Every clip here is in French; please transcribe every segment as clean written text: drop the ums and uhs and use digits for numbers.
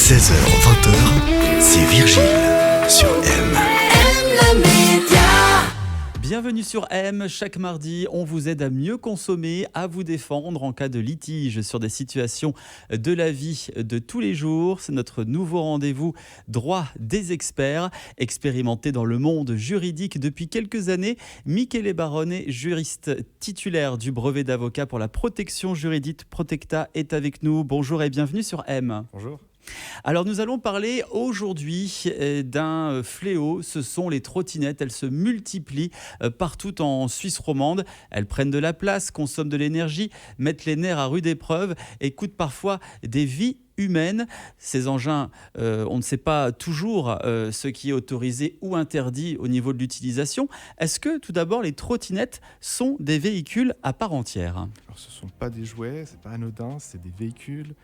16h-20h, c'est Virgile sur M. Bienvenue sur M. Chaque mardi, on vous aide à mieux consommer, à vous défendre en cas de litige sur des situations de la vie de tous les jours. C'est notre nouveau rendez-vous Droit des experts. Expérimenté dans le monde juridique depuis quelques années, Michele Barone, juriste titulaire du brevet d'avocat pour la protection juridique Protecta, est avec nous. Bonjour et bienvenue sur M. Bonjour. Alors nous allons parler aujourd'hui d'un fléau, ce sont les trottinettes. Elles se multiplient partout en Suisse romande. Elles prennent de la place, consomment de l'énergie, mettent les nerfs à rude épreuve et coûtent parfois des vies humaines. Ces engins, on ne sait pas toujours ce qui est autorisé ou interdit au niveau de l'utilisation. Est-ce que tout d'abord les trottinettes sont des véhicules à part entière ? Alors, ce ne sont pas des jouets, ce n'est pas anodin, c'est des véhicules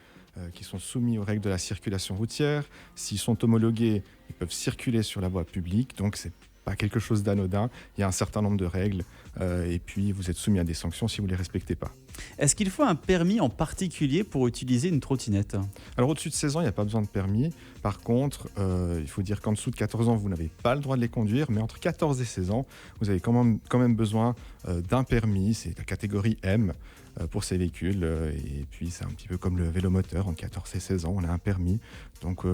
qui sont soumis aux règles de la circulation routière. S'ils sont homologués, ils peuvent circuler sur la voie publique, donc c'est pas quelque chose d'anodin. Il y a un certain nombre de règles et puis vous êtes soumis à des sanctions si vous ne les respectez pas. Est-ce qu'il faut un permis en particulier pour utiliser une trottinette ? Alors au-dessus de 16 ans, il n'y a pas besoin de permis. Par contre, il faut dire qu'en dessous de 14 ans, vous n'avez pas le droit de les conduire, mais entre 14 et 16 ans, vous avez quand même besoin d'un permis. C'est la catégorie M pour ces véhicules. Et puis c'est un petit peu comme le vélomoteur, entre 14 et 16 ans, on a un permis. Donc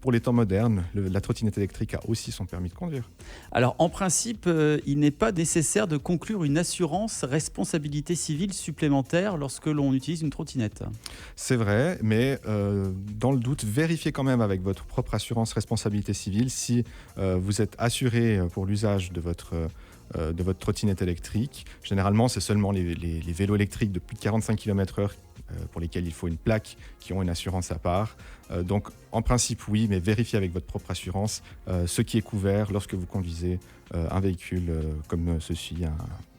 pour les temps modernes, la trottinette électrique a aussi son permis de conduire. Alors en principe, il n'est pas nécessaire de conclure une assurance responsabilité civile supplémentaire lorsque l'on utilise une trottinette. C'est vrai, mais dans le doute, vérifiez quand même avec votre propre assurance responsabilité civile si vous êtes assuré pour l'usage de votre trottinette électrique. Généralement, c'est seulement les vélos électriques de plus de 45 km/h pour lesquels il faut une plaque qui ont une assurance à part. Donc, en principe, oui, mais vérifiez avec votre propre assurance ce qui est couvert lorsque vous conduisez un véhicule comme ceci,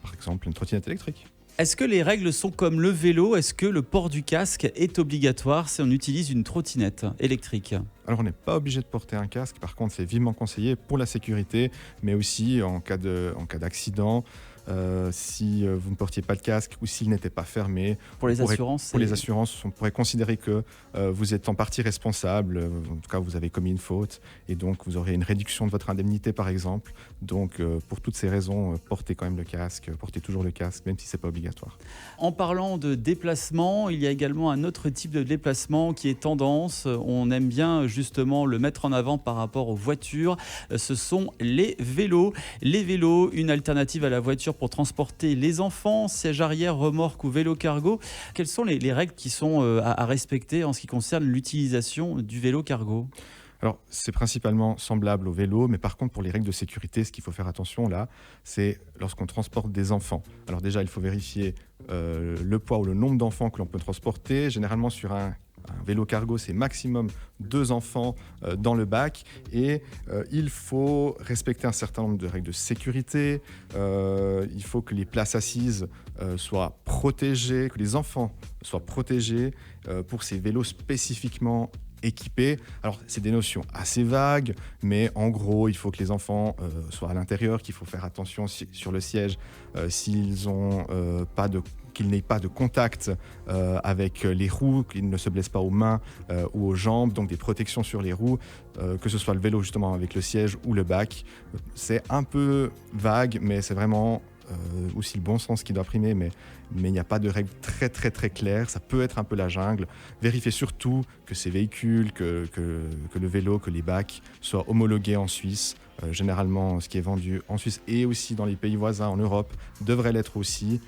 par exemple une trottinette électrique. Est-ce que les règles sont comme le vélo ? Est-ce que le port du casque est obligatoire si on utilise une trottinette électrique ? Alors, on n'est pas obligé de porter un casque. Par contre, c'est vivement conseillé pour la sécurité, mais aussi en cas d'accident. Si vous ne portiez pas de casque ou s'il n'était pas fermé. Pour les assurances, on pourrait considérer que vous êtes en partie responsable. En tout cas, vous avez commis une faute et donc vous aurez une réduction de votre indemnité, par exemple. Donc, pour toutes ces raisons, portez quand même le casque. Portez toujours le casque, même si ce n'est pas obligatoire. En parlant de déplacement, il y a également un autre type de déplacement qui est tendance. On aime bien justement le mettre en avant par rapport aux voitures. Ce sont les vélos. Les vélos, une alternative à la voiture pour transporter les enfants, siège arrière, remorque ou vélo cargo. Quelles sont les règles qui sont à respecter en ce qui concerne l'utilisation du vélo cargo ? Alors, c'est principalement semblable au vélo, mais par contre, pour les règles de sécurité, ce qu'il faut faire attention là, c'est lorsqu'on transporte des enfants. Alors déjà, il faut vérifier le poids ou le nombre d'enfants que l'on peut transporter. Généralement, sur un vélo cargo, c'est maximum 2 enfants dans le bac et il faut respecter un certain nombre de règles de sécurité. Il faut que les places assises soient protégées, que les enfants soient protégés pour ces vélos spécifiquement équipés. Alors, c'est des notions assez vagues, mais en gros, il faut que les enfants soient à l'intérieur, qu'il faut faire attention sur le siège qu'ils n'aient pas de contact avec les roues, qu'ils ne se blessent pas aux mains ou aux jambes, donc des protections sur les roues, que ce soit le vélo justement avec le siège ou le bac. C'est un peu vague, mais c'est vraiment aussi le bon sens qui doit primer, mais il n'y a pas de règles très très très claires. Ça peut être un peu la jungle. Vérifiez surtout que ces véhicules, que le vélo, que les bacs soient homologués en Suisse. Généralement, ce qui est vendu en Suisse et aussi dans les pays voisins en Europe devrait l'être aussi.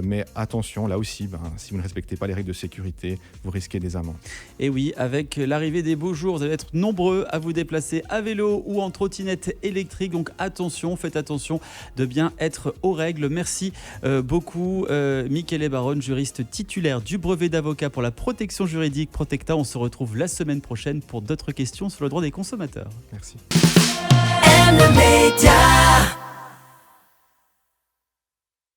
Mais attention, là aussi, si vous ne respectez pas les règles de sécurité, vous risquez des amendes. Et oui, avec l'arrivée des beaux jours, vous allez être nombreux à vous déplacer à vélo ou en trottinette électrique. Donc attention, faites attention de bien être aux règles. Merci beaucoup, Michele Barone, juriste titulaire du brevet d'avocat pour la protection juridique Protecta. On se retrouve la semaine prochaine pour d'autres questions sur le droit des consommateurs. Merci. M Média.